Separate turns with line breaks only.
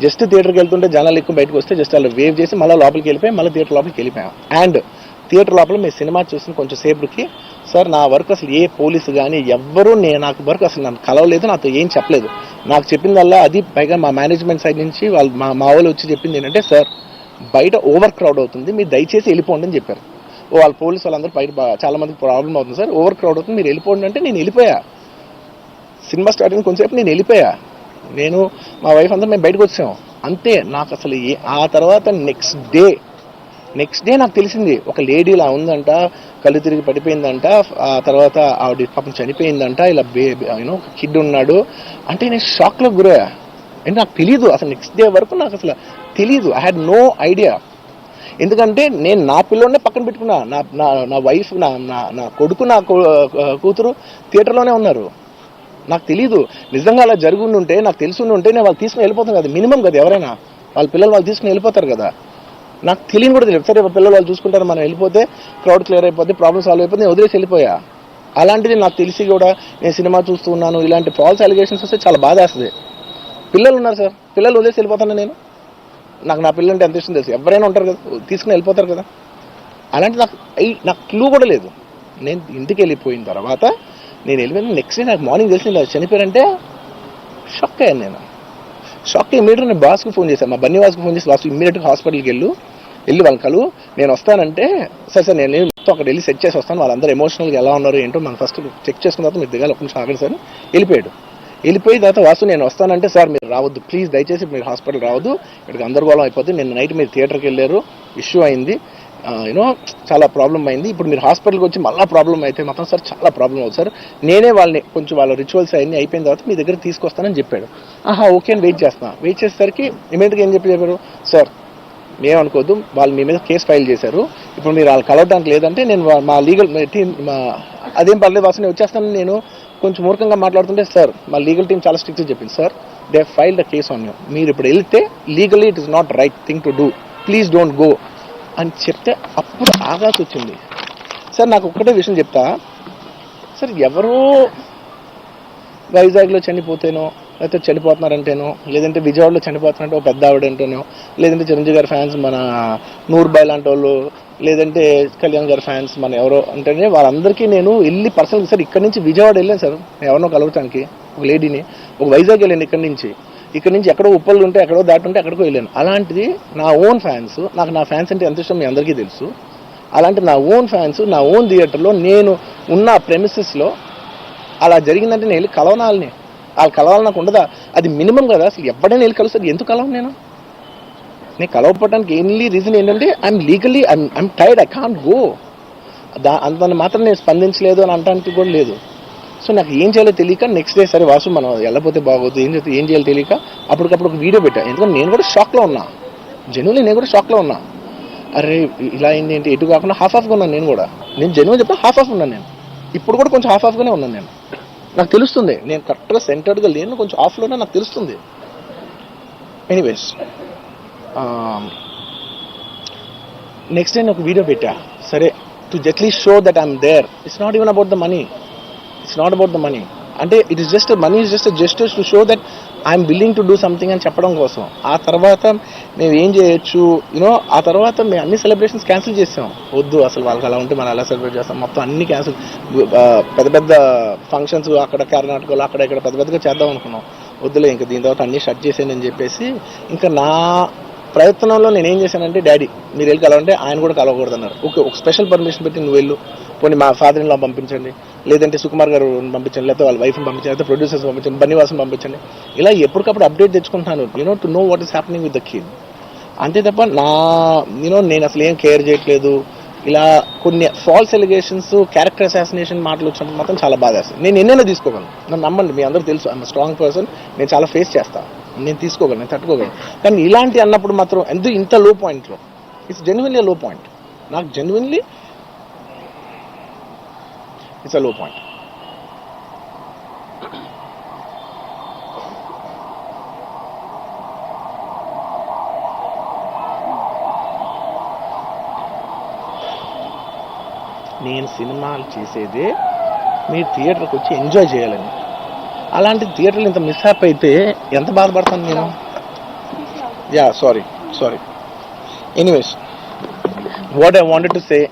Just థియేటర్కి వెళ్తుంటే జనాలు ఎక్కువ బయటకు వస్తే జస్ట్ అలా వేవ్ చేసి మళ్ళీ లోపలికి వెళ్ళిపోయి మళ్ళీ థియేటర్ లోపలికి వెళ్ళిపోయాం. అండ్ థియేటర్ లోపల మీ సినిమా చూసిన కొంచెం సేపుకి సార్ నా వర్క్ అసలు ఏ పోలీసు కానీ ఎవ్వరూ నాకు వర్క్ అసలు నన్ను కలవలేదు, నాతో ఏం చెప్పలేదు. నాకు చెప్పిందల్లా అది పైగా మా మేనేజ్మెంట్ సైడ్ నుంచి వాళ్ళు మా వాళ్ళు వచ్చి చెప్పింది ఏంటంటే సార్ బయట ఓవర్ క్రౌడ్ అవుతుంది, మీరు దయచేసి వెళ్ళిపోండి అని చెప్పారు. వాళ్ళ పోలీసు వాళ్ళందరూ బయట చాలా మందికి ప్రాబ్లం అవుతుంది సార్, ఓవర్ క్రౌడ్ అవుతుంది, మీరు వెళ్ళిపోండి అంటే నేను వెళ్ళిపోయా. సినిమా స్టార్టింగ్ కొంచెంసేపు నేను వెళ్ళిపోయా. నేను మా వైఫ్ అందరూ మేము బయటకు వచ్చాం అంతే. నాకు అసలు ఆ తర్వాత నెక్స్ట్ డే నాకు తెలిసింది ఒక లేడీ ఇలా ఉందంట, కళ్ళు తిరిగి పడిపోయిందంట, ఆ తర్వాత ఆవిడ పాపం చనిపోయిందంట, ఇలా యూనో కిడ్ ఉన్నాడు అంటే నేను షాక్లో గురయ్యా. అంటే నాకు తెలియదు అసలు నెక్స్ట్ డే వరకు నాకు అసలు తెలియదు. I had no idea. ఎందుకంటే నేను నా పిల్లోనే పక్కన పెట్టుకున్నా, నా వైఫ్ నా కొడుకు నా కూతురు థియేటర్లోనే ఉన్నారు. నాకు తెలీదు. నిజంగా అలా జరుగుండుంటే నాకు తెలుసుండుంటే నేను వాళ్ళు తీసుకుని వెళ్ళిపోతాను కదా, మినిమం కదా, ఎవరైనా వాళ్ళ పిల్లలు వాళ్ళు తీసుకుని వెళ్ళిపోతారు కదా. నాకు తెలియని కూడా తెలియదు. సరే పిల్లలు వాళ్ళు చూసుకుంటారు, మనం వెళ్ళిపోతే క్రౌడ్ క్లియర్ అయిపోతే ప్రాబ్లమ్ సాల్వ్ అయిపోతే నేను వదిలేసి వెళ్ళిపోయా. అలాంటిది నాకు తెలిసి కూడా నేను సినిమా చూస్తూ ఉన్నాను, ఇలాంటి ఫాల్స్ అలిగేషన్స్ వస్తే చాలా బాధ వేస్తుంది. పిల్లలు ఉన్నారు సార్, పిల్లలు వదిలేసి వెళ్ళిపోతాను నేను. నాకు నా పిల్లలు అంటే ఎంత ఇష్టం తెలుసు, ఎవరైనా ఉంటారు కదా తీసుకుని వెళ్ళిపోతారు కదా. అలాంటి నాకు క్లూ కూడా లేదు. నేను ఇంటికి వెళ్ళిపోయిన తర్వాత నేను వెళ్ళిపోయిన నెక్స్ట్ డే నాకు మార్నింగ్ తెలిసింది చనిపోయారంటే షాక్ అయ్యాను. నేను షాక్ అయ్యి ఇమీడియట్గా నేను బాస్కి ఫోన్ చేశాను, మా బన్నీవాస్కి ఫోన్ చేసి బాస్ ఇమీడియట్గా హాస్పిటల్కి వెళ్ళి వాళ్ళ కలు నేను వస్తానంటే సార్ నేను మొత్తం అక్కడ వెళ్ళి సెట్ చేసి వస్తాను, వాళ్ళందరూ ఎమోషనల్గా ఎలా ఉన్నారు ఏంటో మనం ఫస్ట్ చెక్ చేసుకున్న తర్వాత మీరు దిగాలి ఒక నిమిషం ఆగండి సార్. వెళ్ళిపోయిన తర్వాత వాసు నేను వస్తానంటే సార్ మీరు రావద్దు ప్లీజ్, దయచేసి మీరు హాస్పిటల్ రావద్దు, ఇక్కడికి గందరగోళం అయిపోతుంది, నిన్న నైట్ మీరు థియేటర్కి వెళ్ళారు, ఇష్యూ అయింది, యూనో చాలా ప్రాబ్లం అయింది, ఇప్పుడు మీరు హాస్పిటల్కి వచ్చి మళ్ళీ ప్రాబ్లం అయితే మాత్రం సార్ చాలా ప్రాబ్లం అవుతుంది సార్, నేనే వాళ్ళని కొంచెం వాళ్ళ రిచువల్స్ అన్నీ అయిపోయిన తర్వాత మీ దగ్గర తీసుకొస్తానని చెప్పాడు. ఓకే అని వెయిట్ చేసేసరికి ఇమీడియట్గా ఏం చెప్పారు సార్ మేమనుకోవద్దు, వాళ్ళు మీ మీద కేసు ఫైల్ చేశారు, ఇప్పుడు మీరు వాళ్ళు కలవడానికి లేదంటే నేను మా లీగల్ టీం అదేం పర్లేదు వాసు నేను వచ్చేస్తాను. నేను కొంచెం మూర్ఖంగా మాట్లాడుతుంటే సార్ మా లీగల్ టీం చాలా స్ట్రిక్ట్గా చెప్పింది sir they file the case on you, మీరు ఇప్పుడు వెళ్తే legally it is not right thing to do, please don't go అని చెప్తే అప్పుడు ఆగాల్సి వచ్చింది. సార్ నాకు ఒక్కటే విషయం చెప్తా సార్, ఎవరో వైజాగ్లో చనిపోతేనో లేకపోతే చనిపోతున్నారంటేనో లేదంటే విజయవాడలో చనిపోతున్నారంటే ఒక పెద్ద ఆవిడంటేనో లేదంటే చిరంజీవి గారి ఫ్యాన్స్ మన నూర్బాయ్ లాంటి వాళ్ళు లేదంటే కళ్యాణ్ గారి ఫ్యాన్స్ మన ఎవరో అంటేనే వాళ్ళందరికీ నేను వెళ్ళి పర్సనల్గా సార్ ఇక్కడ నుంచి విజయవాడ వెళ్ళాను సార్ ఎవరినో కలవటానికి, ఒక లేడీని, ఒక వైజాగ్ వెళ్ళాను ఇక్కడ నుంచి ఎక్కడో ఉప్పలు ఉంటే ఎక్కడో దాటుంటే ఎక్కడికో వెళ్ళాను. అలాంటిది నా ఓన్ ఫ్యాన్స్, నాకు నా ఫ్యాన్స్ అంటే ఎంత ఇష్టం మీ అందరికీ తెలుసు, అలాంటి నా ఓన్ ఫ్యాన్స్ నా ఓన్ థియేటర్లో నేను ఉన్న ప్రెమిసెస్లో అలా జరిగిందంటే నేను వెళ్ళి కలవనాలని, వాళ్ళు కలవాలి నాకు ఉండదా, అది మినిమం కదా. అసలు ఎవడైనా వెళ్ళి కలుస్తారు, ఎందుకు కలవను నేను కలవకపోవడానికి ఎన్లీ రీజన్ ఏంటంటే I'm legally I'm tired, I can't go. అంత మాత్రం నేను స్పందించలేదు అని అనడానికి కూడా లేదు. సో నాకు ఏం చేయాలో తెలియక నెక్స్ట్ డే సరే వాసు మనం వెళ్ళకపోతే బాగోదు, ఏం చేయాలో తెలియక అప్పటికప్పుడు ఒక వీడియో పెట్టా. ఎందుకంటే నేను కూడా షాక్లో ఉన్నా, జెన్యున్లీ నేను కూడా షాక్లో ఉన్నా. అరే ఇలా అయింది ఏంటి, ఎటు కాకుండా హాఫ్ ఉన్నాను నేను జెన్యున్ చెప్పిన హాఫ్ ఉన్నాను నేను, ఇప్పుడు కూడా కొంచెం హాఫ్గానే ఉన్నాను నేను. నాకు తెలుస్తుంది నేను కరెక్ట్గా సెంటర్డ్గా లేను, కొంచెం ఆఫ్లోనే నాకు తెలుస్తుంది. ఎనీవేస్ నెక్స్ట్ డే నేను ఒక వీడియో పెట్టా, సరే to at least show that I'm there, it's not even about the money, అంటే it is just money is just justice to show that I'm willing to do something అని చెప్పడం కోసం. ఆ తర్వాత మేము ఏం చేయొచ్చు యూనో, ఆ తర్వాత మేము అన్ని సెలబ్రేషన్స్ క్యాన్సిల్ చేసాం. వద్దు అసలు వాళ్ళకి అలా ఉంటే మనం ఎలా సెలబ్రేట్ చేస్తాం, మొత్తం అన్ని క్యాన్సిల్, పెద్ద ఫంక్షన్స్ అక్కడ కర్ణాటకలో అక్కడ ఇక్కడ పెద్దగా చేద్దాం అనుకున్నాం. వద్దులే ఇంకా దీని తర్వాత అన్ని షట్ చేసానని చెప్పేసి ఇంకా నా ప్రయత్నంలో నేను ఏం చేశానంటే డాడీ మీరు వెళ్ళి కలవంటే ఆయన కూడా కలవకూడదు అన్నారు. ఓకే ఒక స్పెషల్ పర్మిషన్ పెట్టి నువ్వు వెళ్ళు, పోనీ మా ఫాదర్ ఇన్ లా పంపించండి, లేదంటే సుకుమార్ గారు పంపించండి, లేకపోతే వాళ్ళ వైఫ్ని పంపించండి, లేకపోతే ప్రొడ్యూసర్స్ పంపించండి, బన్నీవాసం పంపించండి, ఇలా ఎప్పటికప్పుడు అప్డేట్ తెచ్చుకుంటాను to know what is happening with the kid. అంతే తప్ప నేను అసలు ఏం కేర్ చేయట్లేదు. ఇలా కొన్ని ఫాల్స్ ఎలిగేషన్స్ క్యారెక్టర్ అసాసినేషన్ మాటలు వచ్చినప్పుడు మాత్రం చాలా బాధ వేస్తుంది. నేను ఎన్నైనా తీసుకోగలను, నన్ను నమ్మండి, మీ అందరూ తెలుసు ఐఎమ్ స్ట్రాంగ్ పర్సన్, నేను చాలా ఫేస్ చేస్తాను, నేను తీసుకోగలను, నేను తట్టుకోగలను. కానీ ఇలాంటి అన్నప్పుడు మాత్రం ఇంత లో పాయింట్లో ఇట్స్ జెన్యున్లీ లో పాయింట్, నాకు జెన్యున్లీ ఇట్స్ అ లో పాయింట్. నేను సినిమాలు చేసేదే మీరు థియేటర్కి వచ్చి ఎంజాయ్ చేయాలని, అలాంటి థియేటర్లు ఇంత మిస్హాప్ అయితే ఎంత బాధపడతాను నేను. Yeah, sorry. Anyways, what I wanted to say,